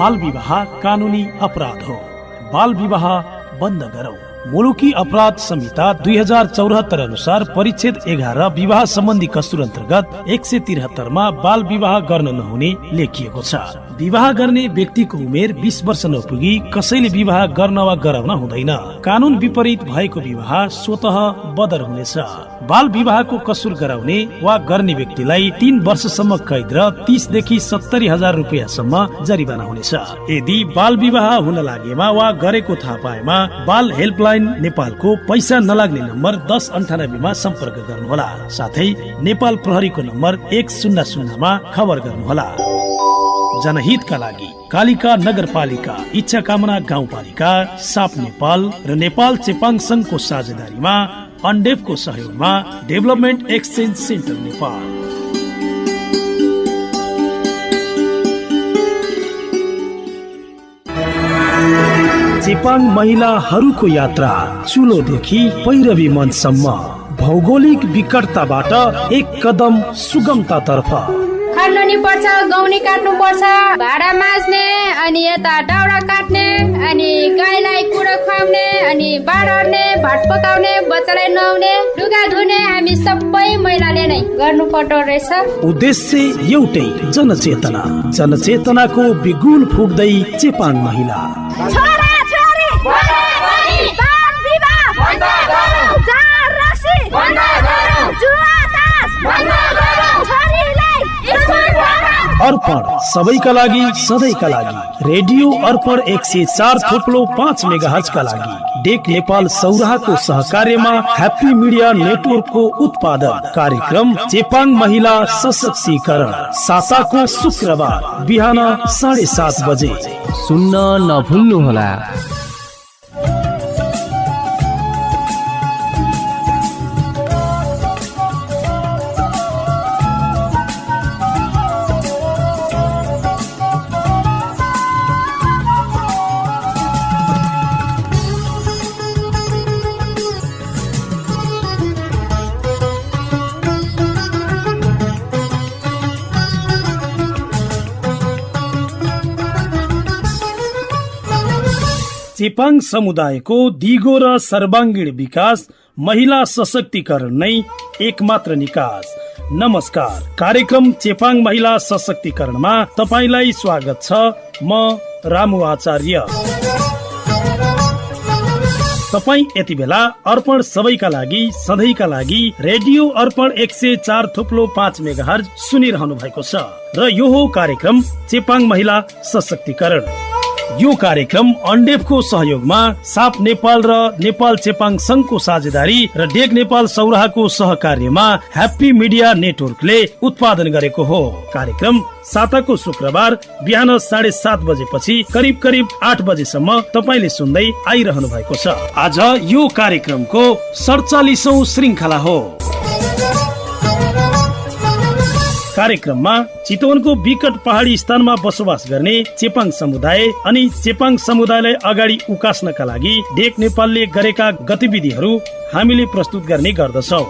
बाल विवाह कानूनी अपराध हो। बाल विवाह बन्द गरौँ। मुलुकी अपराध संहिता 2074 अनुसार परिच्छेद 11 विवाह सम्बन्धी कसुर अन्तर्गत 173 मा बाल विवाह गर्न नहुने लेखिएको छ। विवाह गर्ने व्यक्तिको उमेर 20 वर्ष नपुगी कसैले विवाह गर्न वा गराउन हुँदैन। कानून विपरीत भएको विवाह स्वतः बदर हुनेछ। बाल विवाहको कसुर गराउने वा गर्ने व्यक्तिलाई 3 वर्षसम्म कैद र 30 देखि 70,000 रुपियाँसम्म जरिवाना हुनेछ। यदि बाल विवाह हुन लागेमा वा गरेको थाहा पाएमा बाल हेल्पलाइन नेपालको पैसा नलाग्ने नम्बर 1098 मा सम्पर्क गर्नुहोला। साथै नेपाल प्रहरीको नम्बर 100 मा खबर गर्नुहोला। जनहितका लागि कालिका नगरपालिका, इच्छा कामना गाउँपालिका, साप नेपाल र नेपाल चेपाङ संघको साझेदारीमा अन्डेफको सहयोगमा development exchange centre Nepal. Chepang महिलाहरूको यात्रा चुलोदेखि पैरवी मनसम्म भौगोलिक विकटताबाट एक कदम सुगमतातर्फ। खन्नु नि पर्छ, गौनी काट्नु पर्छ, भाडा माझ्ने, अनि यता दाउरा काट्ने, अनि गाईलाई कुरो खुवाउने, अनि बाँड्ने, भात पकाउने, बच्चालाई नुहाउने, लुगा धुने हामी सबै महिलाले नै गर्नु पर्दो रहेछ। उद्देश्य एउटै, जनचेतना। जनचेतनाको बिगुल फुक्दै चेपाङ महिला। छोरा छोरी बाल विवाह बन्द गरौँ, जार रक्सी बन्द गरौँ, जुवा तास बन्द गरौँ, छोरीलाई स्कुल पढाऊ। अर्पण सबैका लागि सधैँका लागि। रेडियो अर्पण 104.5 मेगाहर्ज का लागि डेक नेपाल सौराहाको सहकार्यमा ह्याप्पी मिडिया नेटवर्कको उत्पादन कार्यक्रम चेपाङ महिला सशक्तिकरण साताको शुक्रबार बिहान 7:30 बजे सुन्न नभुल्नुहोला। चेपाङ समुदायको दिगो र सर्वाङ्गीण विकास, महिला सशक्तिकरण नै एकमात्र निकास। नमस्कार, कार्यक्रम चेपाङ महिला सशक्तिकरणमा तपाईलाई स्वागत छ। म रामु आचार्य। तपाई यति बेला अर्पण सबैका लागि सधैँका लागि रेडियो अर्पण 104.5 मेगाहर्ज सुनिरहनु भएको छ र यो हो कार्यक्रम चेपाङ महिला सशक्तिकरण। यो कार्यक्रम अन्डेफको सहयोगमा साप नेपाल र नेपाल चेपाङ संघको साझेदारी र डेक नेपाल सौराहाको सहकार्यमा ह्याप्पी मिडिया नेटवर्कले उत्पादन गरेको हो। कार्यक्रम साताको शुक्रबार बिहान 7:30 बजेपछि करिब 8 बजेसम्म तपाईले सुन्दै आइरहनु भएको छ। आज यो कार्यक्रमको 47औं श्रृंखला हो। कार्यक्रममा चितवनको विकट पहाडी स्थानमा बसोबास गर्ने चेपाङ समुदाय अनि चेपाङ समुदायलाई अगाडि उकास्नका लागि डेक नेपालले गरेका गतिविधिहरू हामीले प्रस्तुत गर्ने गर्दछौँ।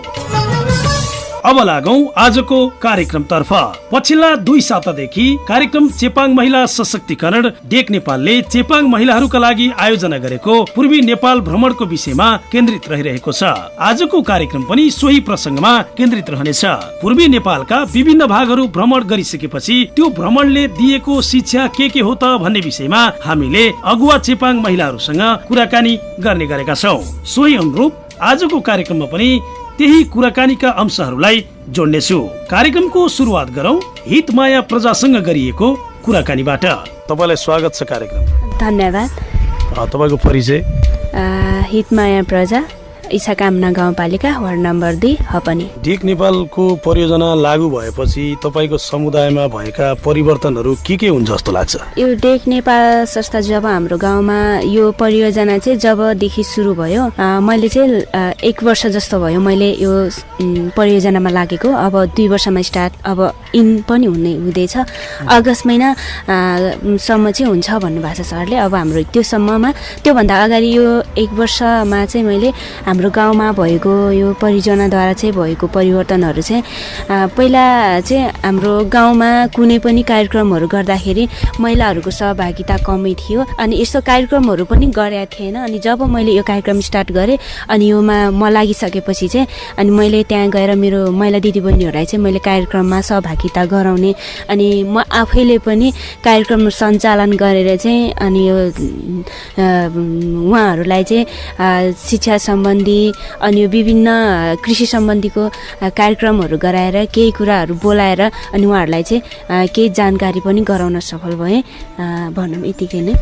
अब लागौं आजको कार्यक्रम तर्फ। पछिल्ला 2 सातादेखि कार्यक्रम चेपाङ महिला सशक्तिकरण डेक नेपालले चेपाङ महिलाहरूका लागि आयोजना गरेको पूर्वी नेपाल भ्रमणको विषयमा केन्द्रित रहिरहेको छ। आजको कार्यक्रम पनि सोही प्रसङ्गमा केन्द्रित रहनेछ। पूर्वी नेपालका विभिन्न भागहरू भ्रमण गरिसकेपछि त्यो भ्रमणले दिएको शिक्षा के हो त भन्ने विषयमा हामीले अगुवा चेपाङ महिलाहरूसँग कुराकानी गर्ने गरेका छौँ। सोही अनुरूप आजको कार्यक्रममा पनि त्यही कुराकानीका अंशहरूलाई जोड्नेछु। कार्यक्रमको सुरुवात गरौं हितमाया प्रजासँग गरिएको कुराकानीबाट। तपाईलाई स्वागत छ कार्यक्रम। धन्यवाद। तपाईको परिचय? हितमाया प्रजा, इच्छा कामना गाउँपालिका, वार्ड नम्बर 2 हपनी। डेक नेपालको परियोजना लागू भएपछि तपाईको समुदायमा भएका परिवर्तनहरू के हुन् जस्तो लाग्छ? यो डेक नेपाल संस्था जब हाम्रो गाउँमा यो परियोजना चाहिँ जबदेखि सुरु भयो, मैले चाहिँ 1 वर्ष जस्तो भयो मैले यो परियोजनामा लागेको। अब 2 वर्षमा स्टार्ट, अब इन पनि हुँदैछ। अगस्त महिना सम्म चाहिँ हुन्छ भन्नुभएको छ सरले। अब हाम्रो त्यो सम्ममा, त्योभन्दा अगाडि यो 1 वर्षमा चाहिँ मैले हाम्रो हाम्रो गाउँमा भएको यो परियोजनाद्वारा चाहिँ भएको परिवर्तनहरू चाहिँ पहिला चाहिँ हाम्रो गाउँमा कुनै पनि कार्यक्रमहरू गर्दाखेरि महिलाहरूको सहभागिता कमै थियो अनि यस्तो कार्यक्रमहरू पनि गरेका थिएन। अनि जब मैले यो कार्यक्रम स्टार्ट गरेँ अनि योमा म लागिसकेपछि चाहिँ अनि मैले त्यहाँ गएर मेरो महिला दिदीबहिनीहरूलाई चाहिँ मैले कार्यक्रममा सहभागिता गराउने अनि म आफैले पनि कार्यक्रम सञ्चालन गरेर चाहिँ अनि यो उहाँहरूलाई चाहिँ शिक्षा सम्बन्धी अनि यो विभिन्न कृषि सम्बन्धीको कार्यक्रमहरू गराएर केही कुराहरू बोलाएर अनि उहाँहरूलाई चाहिँ केही जानकारी पनि गराउन सफल भएँ भनौँ यतिकै नै।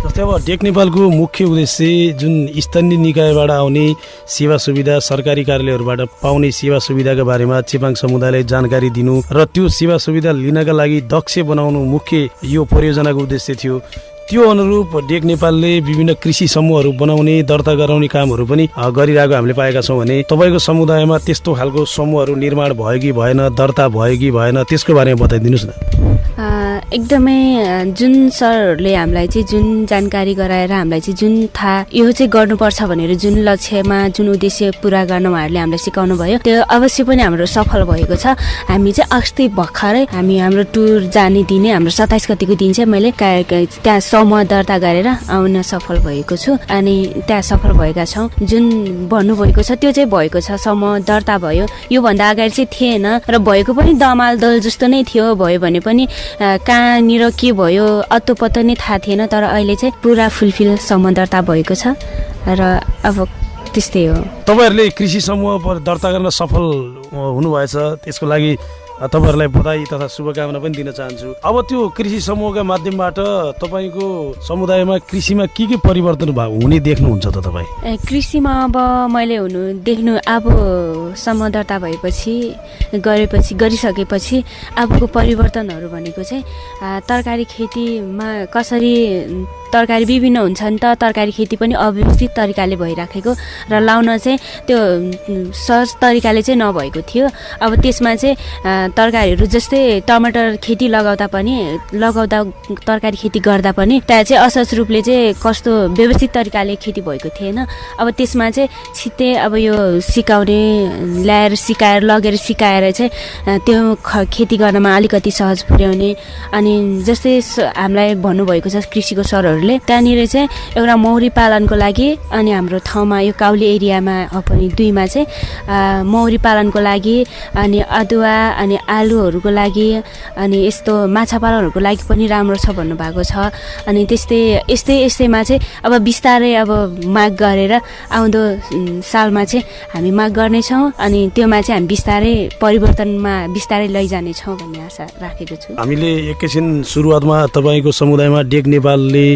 जस्तै अब टेक नेपालको मुख्य उद्देश्य जुन स्थानीय निकायबाट आउने सेवा सुविधा सरकारी कार्यालयहरूबाट पाउने सेवा सुविधाका बारेमा चेपाङ समुदायलाई जानकारी दिनु र त्यो सेवा सुविधा लिनका लागि दक्ष बनाउनु मुख्य यो परियोजनाको उद्देश्य थियो। त्यो अनुरूप टेक नेपालले विभिन्न कृषि समूहहरू बनाउने दर्ता गराउने कामहरू पनि गरिरहेको हामीले पाएका छौँ भने तपाईँको समुदायमा त्यस्तो खालको समूहहरू निर्माण भयो कि भएन, दर्ता भयो कि भएन, त्यसको बारेमा बताइदिनुहोस् न। एकदमै जुन सरहरूले हामीलाई चाहिँ जुन जानकारी गराएर हामीलाई चाहिँ जुन थाहा यो चाहिँ गर्नुपर्छ भनेर जुन लक्ष्यमा जुन उद्देश्य पुरा गर्न उहाँहरूले हामीलाई सिकाउनु भयो त्यो अवश्य पनि हाम्रो सफल भएको छ। हामी चाहिँ अस्ति भर्खरै हामी हाम्रो टुर जाने दिन हाम्रो 27 गतिको दिन चाहिँ मैले त्यहाँ समूह दर्ता गरेर आउन सफल भएको छु अनि त्यहाँ सफल भएका छौँ। जुन भन्नुभएको छ त्यो चाहिँ भएको छ, समूह दर्ता भयो। योभन्दा अगाडि चाहिँ थिएन र भएको पनि दमाल दल जस्तो नै थियो, भयो भने पनि कहाँनिर के भयो अत्तो पत्तो नै थाहा थिएन। तर अहिले चाहिँ पुरा फुलफिल समूह दर्ता भएको छ र अब त्यस्तै हो। तपाईँहरूले कृषि समूह दर्ता गर्न सफल हुनुभएछ, त्यसको लागि तपाईँहरूलाई बधाई तथा शुभकामना पनि दिन चाहन्छु। अब त्यो कृषि समूहका माध्यमबाट तपाईँको समुदायमा कृषिमा के परिवर्तन हुने देख्नुहुन्छ त तपाईँ? कृषिमा अब मैले देख्नु अब समूह दर्ता भएपछि गरिसकेपछि अबको परिवर्तनहरू भनेको चाहिँ तरकारी खेतीमा कसरी तरकारी विभिन्न हुन्छ नि त, तरकारी खेती पनि अव्यवस्थित तरिकाले भइराखेको र लाउन चाहिँ त्यो सहज तरिकाले चाहिँ नभएको थियो। अब त्यसमा चाहिँ तरकारीहरू जस्तै टमाटर खेती लगाउँदा तरकारी खेती गर्दा पनि त्यहाँ चाहिँ असहज रूपले चाहिँ कस्तो व्यवस्थित तरिकाले खेती भएको थिएन। अब त्यसमा चाहिँ छिट्टै अब यो सिकाउने ल्याएर लगेर सिकाएर चाहिँ त्यो खेती गर्नमा अलिकति सहज पुर्याउने अनि जस्तै हामीलाई भन्नुभएको छ कृषिको सरहरूले त्यहाँनिर चाहिँ एउटा मौरी पालनको लागि अनि हाम्रो ठाउँमा यो काउली एरियामा पनि 2मा चाहिँ मौरी पालनको लागि अनि अदुवा अनि आलुहरूको लागि अनि यस्तो माछा पालनहरूको लागि पनि राम्रो छ भन्नुभएको छ। अनि यस्तैमा चाहिँ अब बिस्तारै अब माग गरेर आउँदो सालमा चाहिँ हामी माग गर्नेछौँ अनि त्योमा चाहिँ हामी बिस्तारै परिवर्तनमा बिस्तारै लैजानेछौँ भन्ने आशा राखेको छु। हामीले एकैछिन सुरुवातमा तपाईँको समुदायमा टेक नेपालले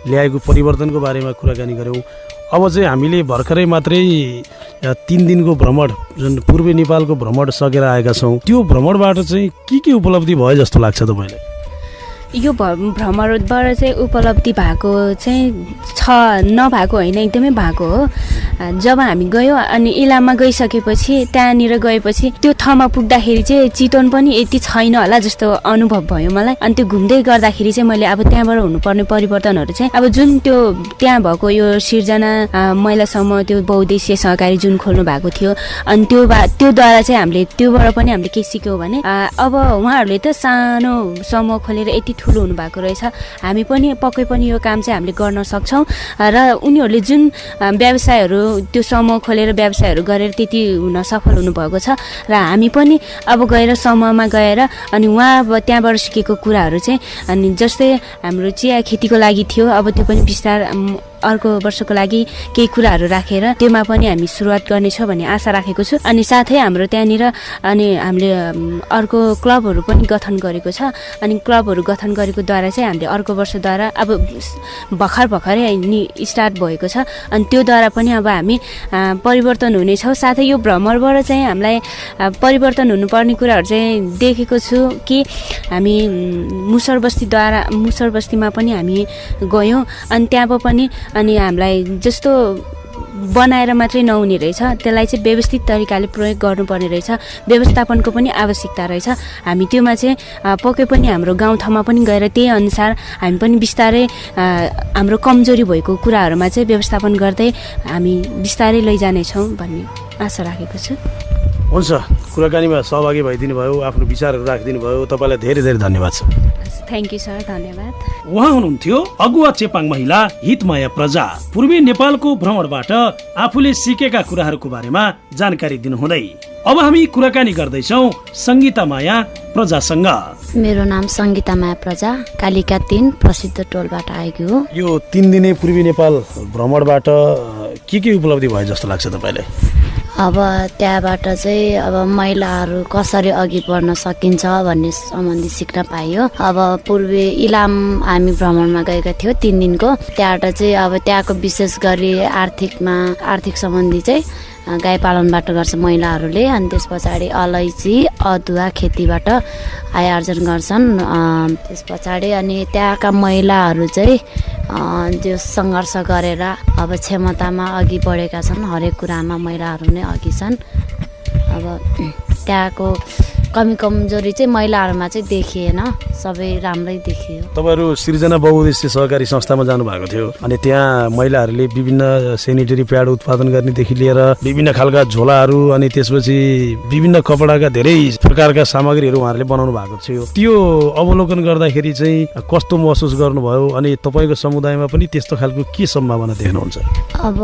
ल्याएको परिवर्तनको बारेमा कुराकानी गऱ्यौँ। अब चाहिँ हामीले भर्खरै मात्रै 3 दिनको भ्रमण जुन पूर्वी नेपालको भ्रमण सकेर आएका छौँ, त्यो भ्रमणबाट चाहिँ के उपलब्धि भयो जस्तो लाग्छ तपाईँलाई? यो भ्रमणबाट चाहिँ उपलब्धि भएको चाहिँ नभएको होइन, एकदमै भएको हो। जब हामी गयौँ अनि इलाममा गइसकेपछि त्यहाँनिर गएपछि त्यो ठाउँमा पुग्दाखेरि चाहिँ चितवन पनि यति छैन होला जस्तो अनुभव भयो मलाई। अनि त्यो घुम्दै गर्दाखेरि चाहिँ मैले अब त्यहाँबाट हुनुपर्ने परिवर्तनहरू चाहिँ अब जुन त्यो त्यहाँ भएको यो सिर्जना महिला समूह त्यो बहुद्देश्य सहकारी जुन खोल्नु भएको थियो अनि त्योद्वारा चाहिँ त्योबाट पनि हामीले के सिक्यौँ भने अब उहाँहरूले त सानो समूह खोलेर यति ठुलो हुनुभएको रहेछ, हामी पनि पक्कै पनि यो काम चाहिँ हामीले गर्न सक्छौँ र उनीहरूले जुन व्यवसायहरू त्यो समूह खोलेर व्यवसायहरू गरेर त्यति हुन सफल हुनुभएको छ र हामी पनि अब गएर समूहमा गएर अनि त्यहाँबाट सिकेको कुराहरू चाहिँ अनि जस्तै हाम्रो चिया खेतीको लागि थियो अब त्यो पनि बिस्तारै अर्को वर्षको लागि केही कुराहरू राखेर त्योमा पनि हामी सुरुवात गर्नेछौँ भन्ने आशा राखेको छु। अनि साथै हाम्रो त्यहाँनिर अनि हामीले अर्को क्लबहरू पनि गठन गरेको छ अनि क्लबहरू गठन गरेको द्वारा चाहिँ हामीले अर्को वर्षद्वारा अब भर्खरै स्टार्ट भएको छ अनि त्योद्वारा पनि अब हामी परिवर्तन हुनेछौँ। साथै यो भ्रमणबाट चाहिँ हामीलाई परिवर्तन हुनुपर्ने कुराहरू चाहिँ देखेको छु कि हामी मुसर बस्तीमा पनि हामी गयौँ अनि त्यहाँ पनि अनि हामीलाई जस्तो बनाएर मात्रै नहुने रहेछ, त्यसलाई चाहिँ व्यवस्थित तरिकाले प्रयोग गर्नुपर्ने रहेछ, व्यवस्थापनको पनि आवश्यकता रहेछ। हामी त्योमा चाहिँ पक्कै पनि हाम्रो गाउँठाउँमा पनि गएर त्यही अनुसार हामी पनि बिस्तारै हाम्रो कमजोरी भएको कुराहरूमा चाहिँ व्यवस्थापन गर्दै हामी बिस्तारै लैजानेछौँ भन्ने आशा राखेको छु। हुन्छ, कुराकानीमा सहभागी भइदिनु भयो, आफ्नो विचारहरू राखिदिनु भयो, तपाईँलाई धेरै धेरै धन्यवाद छ। थ्याङ्क यू सर, धन्यवाद। उहाँ हुनुहुन्थ्यो अगुवा चेपाङ महिला हितमाया प्रजा। पूर्वी नेपालको भ्रमणबाट आफूले सिकेका कुराहरूको बारेमा जानकारी दिनुहुँदै अब हामी कुराकानी गर्दैछौँ सङ्गीता माया प्रजासँग। मेरो नाम सङ्गीता माया प्रजा, कालिका 3 प्रसिद्ध टोलबाट आएको हो। यो 3 दिने पूर्वी नेपाल भ्रमणबाट के उपलब्धि भयो जस्तो लाग्छ तपाईँलाई? अब त्यहाँबाट चाहिँ अब महिलाहरू कसरी अघि बढ्न सकिन्छ भन्ने सम्बन्धी सिक्न पाइयो। अब पूर्वी इलाम हामी भ्रमणमा गएका थियौँ 3 दिनको। त्यहाँबाट चाहिँ अब त्यहाँको विशेष गरी आर्थिक सम्बन्धी चाहिँ गाई पालनबाट गर्छ महिलाहरूले, अनि त्यस पछाडि अलैँची अदुवा खेतीबाट आय आर्जन गर्छन्। त्यस पछाडि अनि त्यहाँका महिलाहरू चाहिँ जो सङ्घर्ष गरेर अब क्षमतामा अघि बढेका छन्, हरेक कुरामा महिलाहरू नै अघि छन्। अब त्यहाँको कमी कमजोरी चाहिँ महिलाहरूमा चाहिँ देखिएन, सबै राम्रै देखियो। तपाईँहरू सृजना बहुउद्देश्य सहकारी संस्थामा जानुभएको थियो, अनि त्यहाँ महिलाहरूले विभिन्न सेनिटरी प्याड उत्पादन गर्नेदेखि लिएर विभिन्न खालका झोलाहरू अनि त्यसपछि विभिन्न कपडाका धेरै प्रकारका सामग्रीहरू उहाँहरूले बनाउनु भएको थियो। त्यो अवलोकन गर्दाखेरि चाहिँ कस्तो महसुस गर्नुभयो अनि तपाईँको समुदायमा पनि त्यस्तो खालको के सम्भावना देख्नुहुन्छ? अब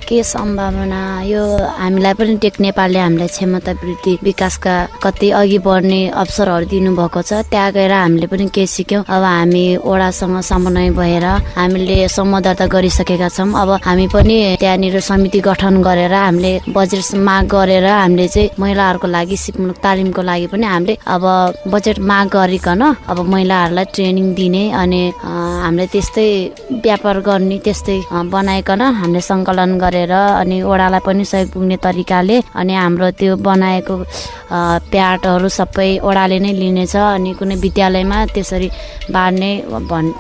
के सम्भावना, यो हामीलाई पनि टेक नेपालले हामीलाई क्षमता वृद्धि विकासका कति अघि बढ्ने अवसरहरू दिनुभएको छ। त्यहाँ गएर हामीले पनि के सिक्यौँ। अब हामी ओडासँग समन्वय भएर हामीले समूह दर्ता गरिसकेका छौँ। अब हामी पनि त्यहाँनिर समिति गठन गरेर हामीले बजेट माग गरेर हामीले चाहिँ महिलाहरूको लागि सिपमूलक तालिमको लागि पनि हामीले अब बजेट माग गरिकन अब महिलाहरूलाई ट्रेनिङ दिने अनि हामीले त्यस्तै व्यापार गर्ने त्यस्तै बनाइकन हामीले सङ्कलन गरेर अनि ओडालाई पनि सहयोग पुग्ने तरिकाले अनि हाम्रो त्यो बनाएको प्याडहरू सबै ओडाले नै लिनेछ अनि कुनै विद्यालयमा त्यसरी बाँड्ने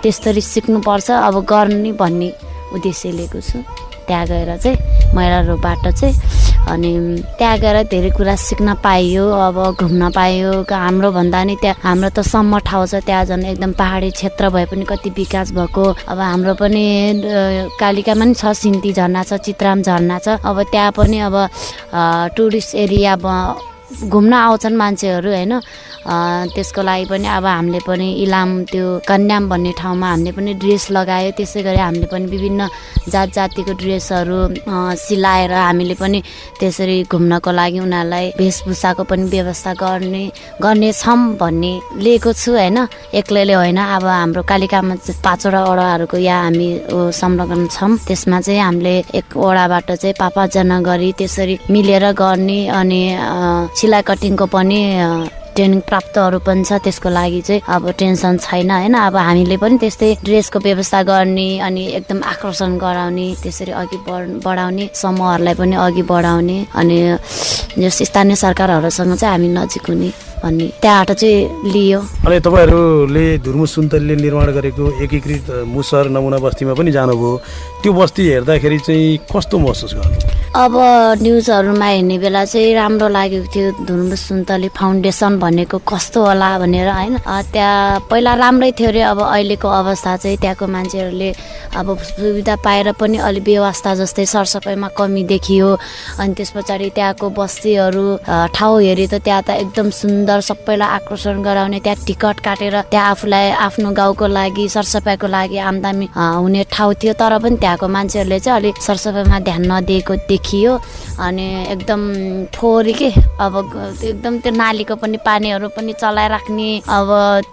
त्यसरी सिक्नुपर्छ अब गर्ने भन्ने उद्देश्य लिएको छु। त्यहाँ गएर चाहिँ महिलाहरूबाट चाहिँ अनि त्यहाँ गएर धेरै कुरा सिक्न पाइयो, अब घुम्न पाइयो। हाम्रो भन्दा नि त्यहाँ हाम्रो त सम्म ठाउँ छ, त्यहाँ झन् एकदम पहाडी क्षेत्र भए पनि कति विकास भएको। अब हाम्रो पनि कालिकामा पनि छ, सिन्ती झरना छ, चित्राम झरना छ। अब त्यहाँ पनि अब टुरिस्ट एरिया घुम्न आउँछन् मान्छेहरू होइन। त्यसको लागि पनि अब हामीले पनि इलाम त्यो कन्याम भन्ने ठाउँमा हामीले पनि ड्रेस लगायो। त्यसै गरी हामीले पनि विभिन्न जात जातिको ड्रेसहरू सिलाएर हामीले पनि त्यसरी घुम्नको लागि उनीहरूलाई वेशभूषाको पनि व्यवस्था गर्नेछौँ भन्ने लिएको छु होइन। एक्लैले होइन, अब हाम्रो कालिकामा 5वटा वडाहरूको यहाँ हामी संलग्न छौँ। त्यसमा चाहिँ हामीले एक वडाबाट चाहिँ 5-5जना गरी त्यसरी मिलेर गर्ने अनि सिलाइ कटिङको पनि ट्रेनिङ प्राप्तहरू पनि छ। त्यसको लागि चाहिँ अब टेन्सन छैन होइन। अब हामीले पनि त्यस्तै ड्रेसको व्यवस्था गर्ने अनि एकदम आकर्षण गराउने, त्यसरी अघि बढाउने, समूहहरूलाई पनि अघि बढाउने अनि जस स्थानीय सरकारहरूसँग चाहिँ हामी नजिक हुने भन्ने त्यहाँबाट चाहिँ लियो। अनि तपाईँहरूले धुर्मु सुन्तलीले निर्माण गरेको एकीकृत मुसहर नमुना बस्तीमा पनि जानुभयो। त्यो बस्ती हेर्दाखेरि चाहिँ कस्तो महसुस गर्नु? अब न्युजहरूमा हेर्ने बेला चाहिँ राम्रो लागेको थियो। धुर्मु सुन्तली फाउन्डेसन भनेको कस्तो होला भनेर होइन। त्यहाँ पहिला राम्रै थियो अरे, अब अहिलेको अवस्था चाहिँ त्यहाँको मान्छेहरूले अब सुविधा पाएर पनि अलि व्यवस्था जस्तै सरसफाइमा कमी देखियो। अनि त्यस पछाडि त्यहाँको बस्तीहरू ठाउँ हेरी त त्यहाँ त एकदम सुन्दर, सबैलाई आकर्षण गराउने, त्यहाँ टिकट काटेर त्यहाँ आफूलाई आफ्नो गाउँको लागि सरसफाइको लागि आमदामी हुने ठाउँ थियो। तर पनि त्यहाँको मान्छेहरूले चाहिँ अलिक सरसफाइमा ध्यान नदिएको देखियो। अनि एकदम फोहोरी के अब एकदम त्यो नालीको पनि पानीहरू पनि चलाइराख्ने, अब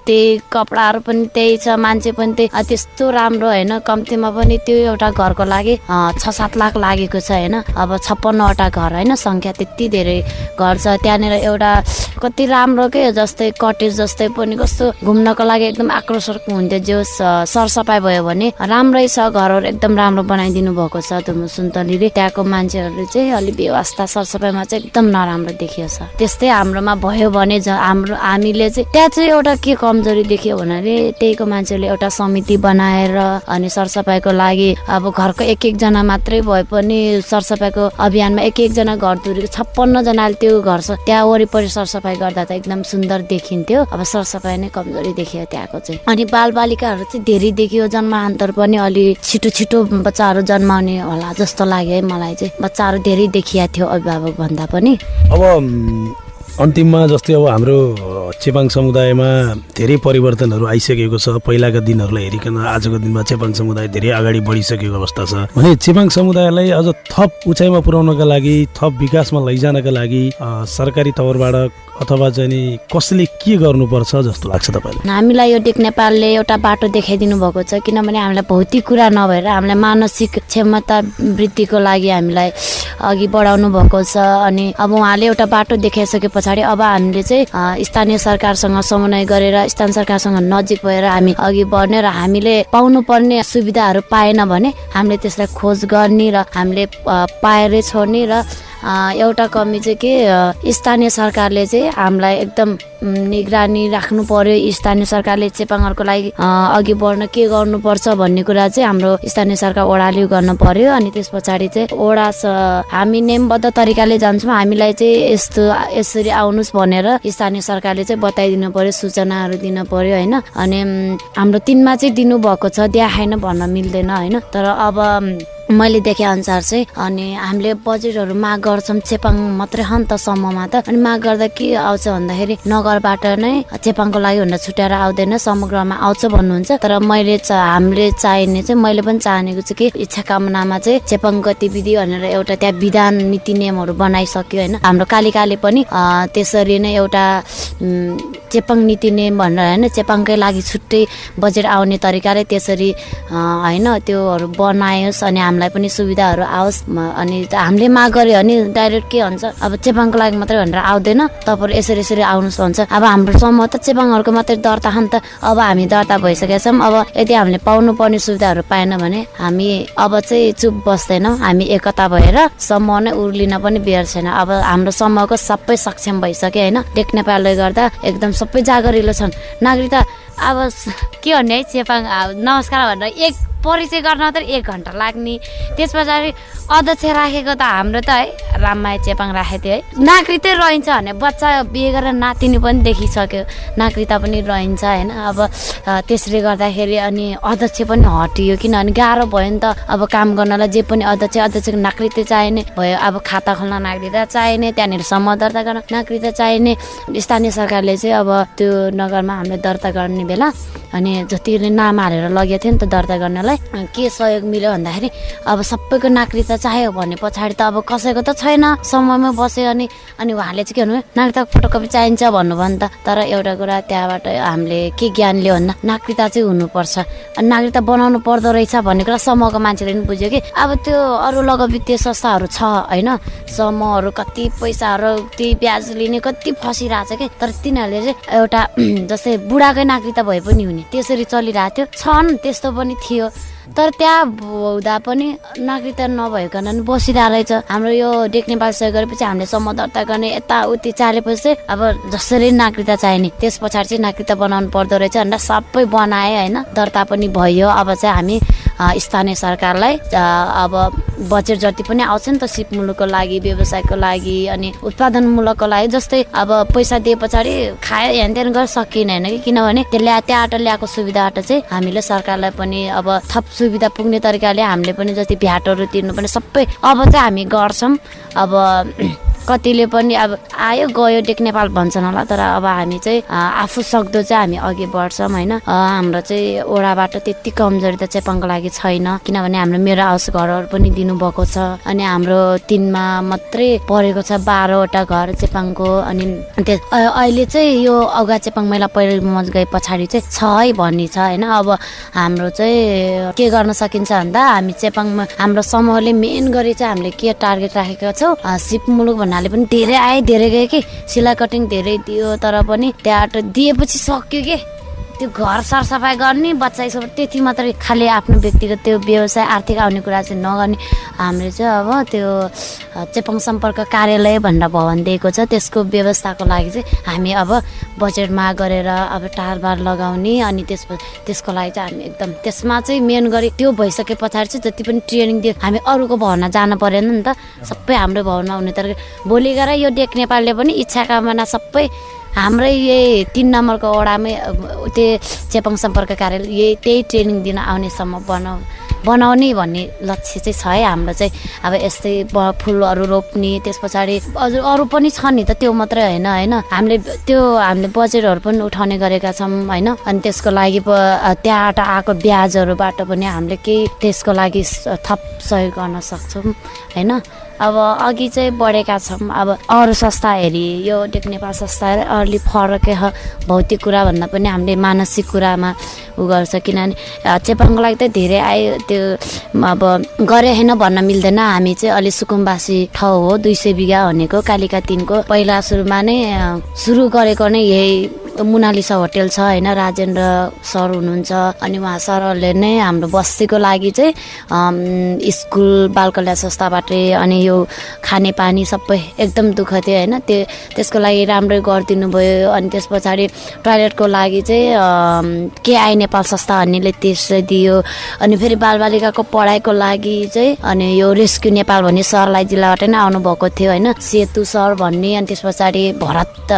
त्यही कपडाहरू पनि त्यही छ, मान्छे पनि त्यही त्यस्तो राम्रो होइन। कम्तीमा पनि त्यो एउटा घरको लागि 6-7 लाख लागेको छ होइन। अब 56वटा घर होइन, सङ्ख्या त्यति धेरै घर छ त्यहाँनिर। एउटा कति राम्रो के जस्तै कटेज जस्तै पनि कस्तो घुम्नको लागि एकदम आकर्षक हुन्थ्यो। जो सरसफाइ भयो भने राम्रै छ, घरहरू एकदम राम्रो बनाइदिनु भएको छ धुर्मुस सुन्तलीले। त्यहाँको मान्छेहरूले चाहिँ अलिक व्यवस्था सरसफाइमा चाहिँ एकदम नराम्रो देखियो छ। त्यस्तै हाम्रोमा भयो भने हामीले चाहिँ त्यहाँ चाहिँ एउटा के कमजोरी देखियो भने त्यहीको मान्छेले एउटा समिति बनाएर अनि सरसफाइको लागि अब घरको एक जना मात्रै भए पनि सरसफाइको अभियानमा एक जना घर धुरी 56 जनाले त्यो घर त्यहाँ वरिपरि सरसफाइ गर्दा त एकदम सुन्दर देखिन्थ्यो। अब सरसफाइ नै कमजोरी देखियो त्यहाँको चाहिँ। अनि बालबालिकाहरू चाहिँ धेरै देखियो, जन्मान्तर पनि अलि छिटो बच्चाहरू जन्माउने होला जस्तो लाग्यो है मलाई चाहिँ। बच्चाहरू धेरै देखिया थियो अभिभावक भन्दा पनि। अब अन्तिममा जस्तै अब हाम्रो चेपाङ समुदायमा धेरै परिवर्तनहरू आइसकेको छ। पहिलाका दिनहरूलाई हेरिकन आजको दिनमा चेपाङ समुदाय धेरै अगाडि बढिसकेको अवस्था छ भने चेपाङ समुदायलाई अझ थप उचाइमा पुर्याउनका लागि, थप विकासमा लैजानका लागि सरकारी तौरबाट अथवा चाहिँ कसले के गर्नुपर्छ जस्तो लाग्छ तपाईँलाई? हामीलाई यो टेक नेपालले एउटा बाटो देखाइदिनु भएको छ, किनभने हामीलाई भौतिक कुरा नभएर हामीलाई मानसिक क्षमता वृद्धिको लागि हामीलाई अघि बढाउनु भएको छ। अनि अब उहाँले एउटा बाटो देखाइसके पछाडि अब हामीले चाहिँ स्थानीय सरकारसँग समन्वय गरेर स्थानीय सरकारसँग नजिक भएर हामी अघि बढ्ने र हामीले पाउनुपर्ने सुविधाहरू पाएन भने हामीले त्यसलाई खोज गर्ने र हामीले पाएरै छोड्ने। र एउटा कमी चाहिँ के स्थानीय सरकारले चाहिँ हामीलाई एकदम निगरानी राख्नु पर्यो। स्थानीय सरकारले चेपाङहरूको लागि अघि बढ्न के गर्नुपर्छ भन्ने कुरा चाहिँ हाम्रो स्थानीय सरकार ओडाले गर्नु पर्यो। अनि त्यस पछाडि चाहिँ ओडा हामी नेमबद्ध तरिकाले जान्छौँ, हामीलाई चाहिँ यसरी आउनुहोस् भनेर स्थानीय सरकारले चाहिँ बताइदिनु पर्यो, सूचनाहरू दिन पर्यो होइन। अनि हाम्रो 3 मा चाहिँ दिनुभएको छ, देखाएन भन्न मिल्दैन होइन। तर अब मैले देखे अनुसार चाहिँ अनि हामीले बजेटहरू माग गर्छौँ चेपाङ मात्रै हो नि त समूहमा त। अनि माग गर्दा के आउँछ भन्दाखेरि नगरबाट नै चेपाङको लागि भनेर छुट्याएर आउँदैन, समग्रमा आउँछ भन्नुहुन्छ। तर हामीले चाहिने चाहिँ मैले पनि चाहेको छु कि इच्छा कामनामा चाहिँ चेपाङ गतिविधि भनेर एउटा त्यहाँ विधान नीति नियमहरू बनाइसक्यो होइन। हाम्रो कालिकाले पनि त्यसरी नै एउटा चेपाङ नीति नियम भनेर होइन चेपाङकै लागि छुट्टै बजेट आउने तरिकाले त्यसरी होइन त्योहरू बनायोस् अनि हामीलाई पनि सुविधाहरू आओस्। अनि हामीले माग गर्यो भने डाइरेक्ट के हुन्छ अब चेपाङको लागि मात्रै भनेर आउँदैन, तपाईँहरू यसरी आउनुहोस् भन्छ। अब हाम्रो समूह त चेपाङहरूको मात्रै दर्ता खान त अब हामी दर्ता भइसकेका छौँ। अब यदि हामीले पाउनुपर्ने सुविधाहरू पाएन भने हामी अब चाहिँ चुप बस्दैनौँ, हामी एकता भएर समूह नै उर्लिन पनि बेर छैन। अब हाम्रो समूहको सबै सक्षम भइसक्यो होइन। टेक नेपालले गर्दा एकदम सबै जागरिलो छन्। नागरिकता अब के भन्ने है, चेपाङ नमस्कार भनेर एक परिचय गर्न मात्रै 1 घन्टा लाग्ने। त्यस पछाडि अध्यक्ष राखेको त हाम्रो त है राममाया चेपाङ राखेको थियो है। नागरिकतै रहन्छ भने बच्चा बिहे गरेर नातिनी पनि देखिसक्यो, नागरिकता पनि रहन्छ होइन। अब त्यसले गर्दाखेरि अनि अध्यक्ष पनि हटियो, किनभने गाह्रो भयो नि त अब काम गर्नलाई। जे पनि अध्यक्षको नागरिकता चाहिने भयो, अब खाता खोल्न नागरिकता चाहिने, त्यहाँनिर समूह दर्ता गर्न नागरिकता चाहिने। स्थानीय सरकारले चाहिँ अब त्यो नगरमा हामीले दर्ता गर्ने बेला अनि जतिले नाम हालेर लगेको थियो नि त दर्ता गर्नलाई के सहयोग मिल्यो भन्दाखेरि अब सबैको नागरिकता चाहियो भने पछाडि त अब कसैको त छैन, समूहमा बस्यो अनि उहाँले चाहिँ के भन्नु नागरिकता फोटोकपी चाहिन्छ भन्नुभयो नि त। तर एउटा कुरा त्यहाँबाट हामीले के ज्ञान लियो भन्दा नागरिकता चाहिँ हुनुपर्छ, अनि नागरिकता बनाउनु पर्दो रहेछ भन्ने कुरा समूहको मान्छेले पनि बुझ्यो कि अब त्यो अरू लघु वित्तीय संस्थाहरू छ होइन, समूहहरू कति पैसाहरू त्यही ब्याज लिने कति फसिरहेछ कि। तर तिनीहरूले चाहिँ एउटा जस्तै बुढाकै नागरिकता भए पनि हुने त्यसरी चलिरहेको थियो, छन् त्यस्तो पनि थियो। तर त्यहाँ हुँदा पनि नागरिकता नभइकन नि बसिरहेको रहेछ। हाम्रो यो टेक नेपाल सहयोग गरेपछि हामीले समूह दर्ता गर्ने यताउति चालेपछि अब जसरी नागरिकता चाहिने त्यस पछाडि चाहिँ नागरिकता बनाउनु पर्दो रहेछ भनेर सबै बनाए होइन। दर्ता पनि भयो। अब चाहिँ हामी स्थानीय सरकारलाई अब बजेट जति पनि आउँछ नि त सिपमूलकको लागि, व्यवसायको लागि अनि उत्पादनमूलकको लागि, जस्तै अब पैसा दिए पछाडि खायो हेनतेन गरेर सकिएन होइन कि। किनभने त्यहाँबाट ल्याएको सुविधाबाट चाहिँ हामीले सरकारलाई पनि अब थप सुविधा पुग्ने तरिकाले हामीले पनि जति भ्याटहरू तिर्नुपर्ने सबै अब चाहिँ हामी गर्छौँ। अब कतिले पनि अब आयो गयो टेक नेपाल भन्छन् होला, तर अब हामी चाहिँ आफू सक्दो चाहिँ हामी अघि बढ्छौँ होइन। हाम्रो चाहिँ ओडाबाट त्यति कमजोरी त चेपाङको लागि छैन, किनभने हाम्रो मेरो आवास घरहरू पनि दिनुभएको छ। अनि हाम्रो 3 मा मात्रै परेको छ 12वटा घर चेपाङको। अनि अहिले चाहिँ यो अगा चेपाङ महिला पहिरो मज गए पछाडि चाहिँ 6 है भन्ने छ होइन। अब हाम्रो चाहिँ के गर्न सकिन्छ भन्दा हामी चेपाङमा हाम्रो समूहले मेन गरी चाहिँ हामीले के टार्गेट राखेका छौँ, सिप मुलुक भन्नाले पनि धेरै आए धेरै गयो कि सिलाइ कटिङ धेरै दियो तर पनि त्यहाँ दिएपछि सक्यो के त्यो घर सरसफाइ गर्ने बच्चा सब त्यति मात्रै खालि आफ्नो व्यक्तिगत त्यो व्यवसाय आर्थिक आउने कुरा चाहिँ नगर्ने हामीले चाहिँ अब त्यो चेपाङ सम्पर्क कार्यालय भनेर भवन दिएको छ त्यसको व्यवस्थाको लागि चाहिँ हामी अब बजेटमा गरेर अब टारबार लगाउने अनि त्यसको लागि चाहिँ हामी एकदम त्यसमा चाहिँ मेन गरी त्यो भइसके पछाडि चाहिँ जति पनि ट्रेनिङ दियो हामी अरूको भवनमा जानु परेन नि त सबै हाम्रो भवनमा हुने तर भोलि गएर यो डेक नेपालले पनि इच्छा कामना सबै हाम्रै यही 3 नम्बरको वडामै त्यो चेपाङ सम्पर्क कार्यालय त्यही ट्रेनिङ दिन आउनेसम्म बनाउने भन्ने लक्ष्य चाहिँ छ है हाम्रो चाहिँ अब यस्तै फुलहरू रोप्ने त्यस पछाडि अरू पनि छ नि त त्यो मात्रै होइन हामीले बजेटहरू पनि उठाउने गरेका छौँ होइन अनि त्यसको लागि त्यहाँबाट आएको ब्याजहरूबाट पनि हामीले केही त्यसको लागि थप सहयोग गर्न सक्छौँ होइन अब अघि चाहिँ बढेका छौँ अब अरू संस्था हेरी यो डेक नेपाल संस्था अलि फरकै हो भौतिक कुरा भन्दा पनि हामीले मानसिक कुरामा उ गर्छ किनभने चेपाङको लागि त धेरै आयो त्यो अब गरे होइन भन्न मिल्दैन हामी चाहिँ अलि सुकुम्बासी ठाउँ हो 200 बिघा भनेको कालिका 3 को पहिला सुरुमा नै सुरु गरेको नै यही मोनालिसा होटेल छ होइन राजेन्द्र सर हुनुहुन्छ अनि उहाँ सरहरूले नै हाम्रो बस्तीको लागि चाहिँ स्कुल बाल कल्याण संस्थाबाटै अनि यो खाने पानी सबै एकदम दुःख थियो होइन त्यसको लागि राम्रै गरिदिनु भयो अनि त्यस पछाडि टोयलेटको लागि चाहिँ केआई नेपाल संस्था भन्नेले त्यसै दियो अनि फेरि बालबालिकाको पढाइको लागि चाहिँ अनि यो रेस्क्यु नेपाल भन्ने सरलाई जिल्लाबाट नै आउनुभएको थियो होइन सेतु सर भन्ने अनि त्यस पछाडि भरत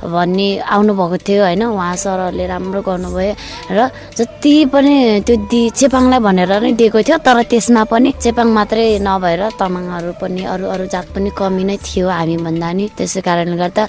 भन्ने आउनुभएको थियो होइन उहाँ सरहरूले राम्रो गर्नुभयो र जति पनि त्यो चेपाङलाई भनेर नै दिएको थियो तर त्यसमा पनि चेपाङ मात्रै नभएर तमाङहरू पनि अरू जात पनि कमी नै थियो हामी भन्दा नि त्यसै कारणले गर्दा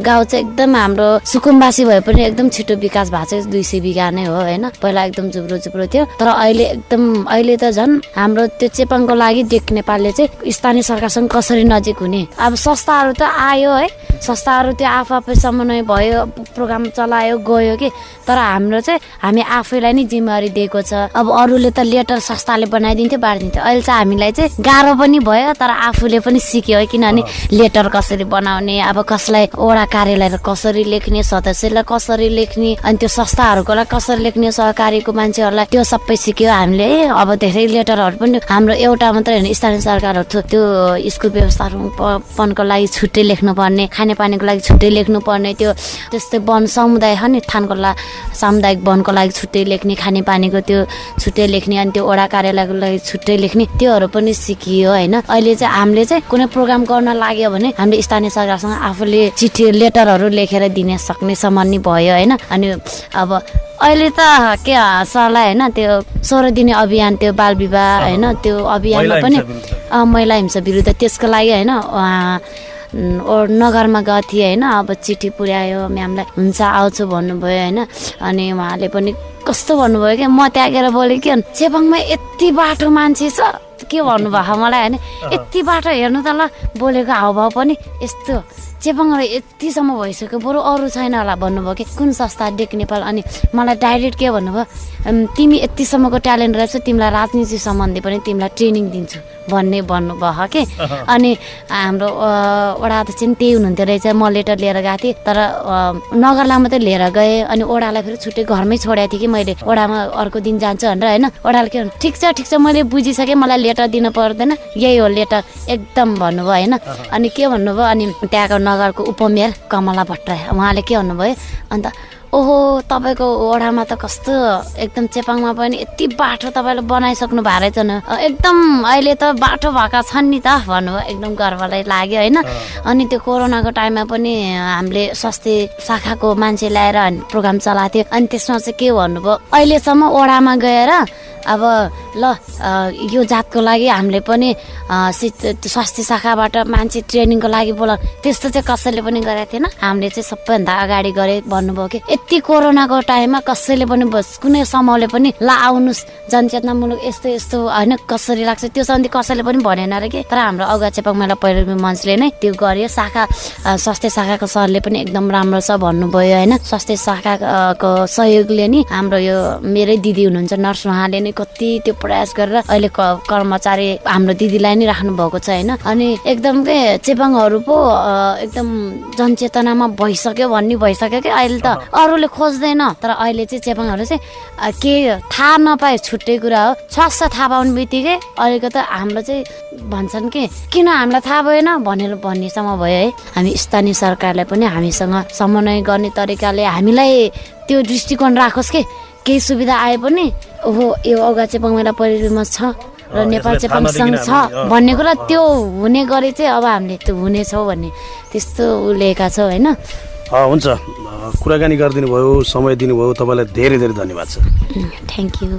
गाउँ चाहिँ एकदम हाम्रो सुकुम्बासी भए पनि एकदम छिटो विकास भएको चाहिँ 200 बिघा नै हो होइन पहिला एकदम जुब्रो थियो तर अहिले त झन् हाम्रो त्यो चेपाङको लागि डेक नेपालले चाहिँ स्थानीय सरकारसँग कसरी नजिक हुने अब संस्थाहरू त आयो है संस्थाहरू त्यो आफै समन्वय भयो प्रोग्राम चलायो गयो कि तर हाम्रो चाहिँ हामी आफैलाई नै जिम्मेवारी दिएको छ अब अरूले त लेटर संस्थाले बनाइदिन्थ्यो बाँडिदिन्थ्यो अहिले चाहिँ हामीलाई चाहिँ गाह्रो पनि भयो तर आफूले पनि सिक्यो है किनभने लेटर कसरी बनाउने अब कसलाई वडा कार्यालयलाई कसरी लेख्ने सदस्यलाई कसरी लेख्ने अनि त्यो संस्थाहरूको लागि कसरी लेख्ने सहकारीको मान्छेहरूलाई त्यो सबै सिक्यो हामीले अब धेरै लेटरहरू पनि हाम्रो एउटा मात्रै होइन स्थानीय सरकारहरू त्यो स्कुल व्यवस्थापनको लागि छुट्टै लेख्नुपर्ने खानेपानीको लागि छुट्टै लेख्नुपर्ने त्यो त्यस्तै वन समुदाय छ नि थानकोला सामुदायिक वनको लागि छुट्टै लेख्ने खानेपानीको त्यो छुट्टै लेख्ने अनि त्यो वडा कार्यालयको लागि छुट्टै लेख्ने त्योहरू पनि सिकियो होइन अहिले चाहिँ हामीले चाहिँ कुनै प्रोग्राम गर्न लाग्यो भने हामीले स्थानीय सरकारसँग आफूले चिठी लेटरहरू लेखेर दिन सक्ने सम्म भयो होइन अनि अब अहिले त के सरलाई होइन त्यो 16 दिने अभियान त्यो बाल विवाह होइन त्यो अभियानमा पनि महिला हिंसा विरुद्ध त्यसको लागि होइन नगरमा गएको थिएँ होइन अब चिठी पुर्यायो म्यामलाई हुन्छ आउँछु भन्नुभयो होइन अनि उहाँले पनि कस्तो भन्नुभयो कि म त्यहाँ गएर बोलेँ कि चेपाङमा यति बाटो मान्छे छ के भन्नुभयो मलाई होइन यति बाटो हेर्नु त ल बोलेको हावभाव पनि यस्तो चेपाङहरू यतिसम्म भइसक्यो बरु अरू छैन होला भन्नुभयो कि कुन संस्था डेक नेपाल अनि मलाई डाइरेक्ट के भन्नुभयो तिमी यतिसम्मको ट्यालेन्ट रहेछ तिमीलाई राजनीति सम्बन्धी पनि तिमीलाई ट्रेनिङ दिन्छु भन्नुभयो कि अनि हाम्रो वडा अध्यक्ष चाहिँ त्यही हुनुहुन्थ्यो रहेछ म लेटर लिएर गएको थिएँ तर नगरलाई मात्रै लिएर गएँ अनि वडालाई फेरि छुट्टै घरमै छोडेको थिएँ कि मैले वडामा अर्को दिन जान्छु भनेर होइन वडाले के भन्नु ठिक छ मैले बुझिसकेँ मलाई लेटर दिनु पर्दैन यही हो लेटर एकदम भन्नुभयो होइन अनि के भन्नुभयो अनि त्यहाँको नगरको उपमेयर कमला भट्टराई उहाँले के भन्नुभयो अन्त ओहो तपाईँको वडामा त कस्तो एकदम चेपाङमा पनि यति बाटो तपाईँले बनाइसक्नु भएको रहेछ न एकदम अहिले त बाटो भएका छन् नि त भन्नुभयो एकदम गर्वलाई लाग्यो होइन अनि त्यो कोरोनाको टाइममा पनि हामीले स्वास्थ्य शाखाको मान्छे ल्याएर प्रोग्राम चलाएको थियो अनि त्यसमा चाहिँ के भन्नुभयो अहिलेसम्म वडामा गएर अब ल यो जातको लागि हामीले पनि स्वास्थ्य शाखाबाट मान्छे ट्रेनिङको लागि बोला त्यस्तो चाहिँ कसैले पनि गरेको थिएन हामीले चाहिँ सबैभन्दा अगाडि गरे भन्नुभयो कि यति कोरोनाको टाइममा कसैले पनि कुनै समूहले पनि ला आउनुहोस् जनचेतनामूलक यस्तो यस्तो होइन कसरी लाग्छ त्यो सम्बन्धी कसैले पनि भनेन र के। तर हाम्रो अगुवा चेपाङ महिला पहिरो मञ्चले नै त्यो गर्यो। शाखा स्वास्थ्य शाखाको सरले पनि एकदम राम्रो छ भन्नुभयो होइन। स्वास्थ्य शाखाको सहयोगले नि हाम्रो यो मेरै दिदी हुनुहुन्छ नर्स, उहाँले नै कति त्यो प्रयास गरेर अहिले कर्मचारी हाम्रो दिदीलाई नै राख्नु भएको छ होइन। अनि एकदम के चेपाङहरू पो एकदम जनचेतनामा भइसक्यो भन्ने भइसक्यो कि अहिले त अरूले खोज्दैन। तर अहिले चाहिँ चेपाङहरू चाहिँ के थाहा नपाए छुट्टै कुरा हो, स्वास्थ्य थाहा पाउने बित्तिकै अहिलेको त हाम्रो चाहिँ भन्छन् कि किन हामीलाई थाहा भएन भनेर भन्नेसम्म भयो है। हामी स्थानीय सरकारलाई पनि हामीसँग समन्वय गर्ने तरिकाले हामीलाई त्यो दृष्टिकोण राखोस् कि केही सुविधा आए पनि ओहो यो अगुवा चेपाङ महिला परिवारमा छ र नेपाल चेपाङ सङ्घ छ भन्ने कुरा त्यो हुने गरी चाहिँ अब हामीले त्यो हुनेछौँ भन्ने त्यस्तो लेखेका छौँ होइन। हुन्छ, कुराकानी गरिदिनु भयो, समय दिनुभयो, तपाईँलाई धेरै धेरै धन्यवाद छ। Thank you.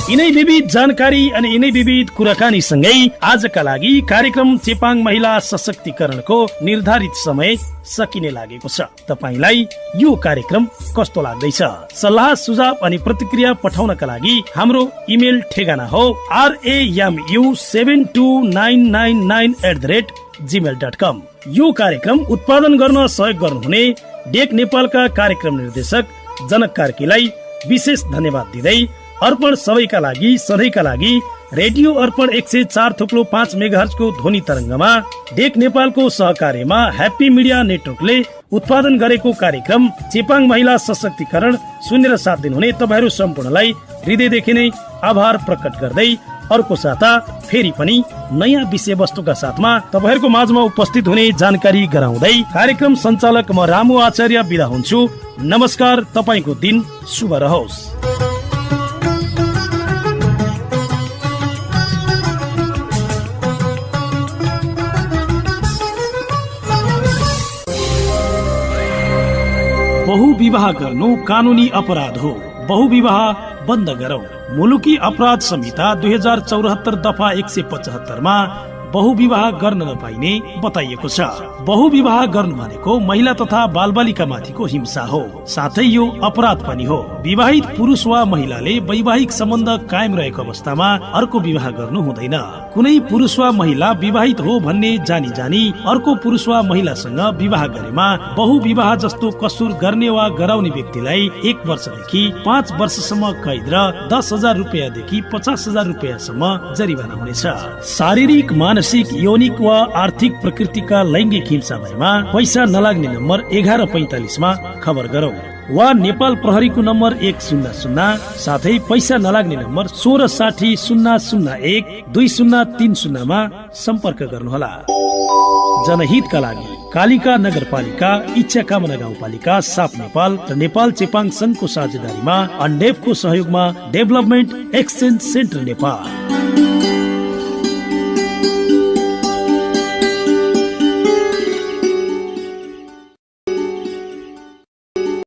यिनै विविध जानकारी अनि यिनै विविध कुराकानी सँगै आजका लागि कार्यक्रम चेपाङ महिला सशक्तिकरणको निर्धारित समय सकिने लागेको छ। तपाईलाई यो कार्यक्रम कस्तो लाग्दैछ? सल्लाह सुझाव अनि प्रतिक्रिया पठाउनका लागि हाम्रो इमेल ठेगाना हो ramu729999@gmail.com। यो कार्यक्रम उत्पादन गर्न सहयोग गर्नुहुने डेक नेपालका कार्यक्रम निर्देशक जनक कार्कीलाई विशेष धन्यवाद दिँदै अर्पण सबैका लागि सधैँका लागि रेडियो अर्पण 104.5 मेगाहर्ज को ध्वनि तरङ्गमा डेक नेपालको सहकार्यमा ह्याप्पी मिडिया नेटवर्कले उत्पादन गरेको कार्यक्रम चेपाङ महिला सशक्तिकरण सुनेर साथ दिनुहुने तपाईँहरू सम्पूर्णलाई हृदयदेखि नै आभार प्रकट गर्दै अर्को साता फेरि पनि नयाँ विषयवस्तुका साथमा तपाईँहरूको माझमा उपस्थित हुने जानकारी गराउँदै कार्यक्रम सञ्चालक म रामु आचार्य बिदा हुन्छु। नमस्कार, तपाईँको दिन शुभ रहोस्। बहुविवाह गर्नु कानुनी अपराध हो। बहुविवाह बन्द गरौँ। मुलुकी अपराध संहिता 2074 दफा 175 मा बहुविवाह गर्न नपाइने बताइएको छ। बहुविवाह गर्नु भनेको महिला तथा बालबालिका माथिको हिंसा हो, साथै यो अपराध पनि हो। विवाहित पुरुष वा महिलाले वैवाहिक सम्बन्ध कायम रहेको अवस्थामा अर्को विवाह गर्नु हुँदैन। कुनै पुरुष वा महिला विवाहित हो भन्ने जानी जानी अर्को पुरुष वा महिलासँग विवाह गरेमा बहुविवाह जस्तो कसुर गर्ने वा गराउने व्यक्तिलाई 1 वर्षदेखि 5 वर्षसम्म कैद र 10,000 रुपियाँदेखि 50,000 रुपियाँसम्म जरिवाना हुनेछ। शारीरिक, मानसिक, यौनिक वा आर्थिक प्रकृतिका लैङ्गिक हिंसा भएमा पैसा नलाग्ने नम्बर 1145 मा खबर गरौँ वा नेपाल प्रहरीको नम्बर 100 साथै पैसा नलाग्ने नम्बर 1660012030 मा सम्पर्क गर्नुहोला। जनहितका लागि कालिका नगरपालिका, इच्छा कामना गाउँपालिका, साप नेपाल र नेपाल चेपाङ संघको साझेदारीमा अन्डेफको सहयोगमा डेभलपमेन्ट एक्सचेन्ज सेन्टर नेपाल।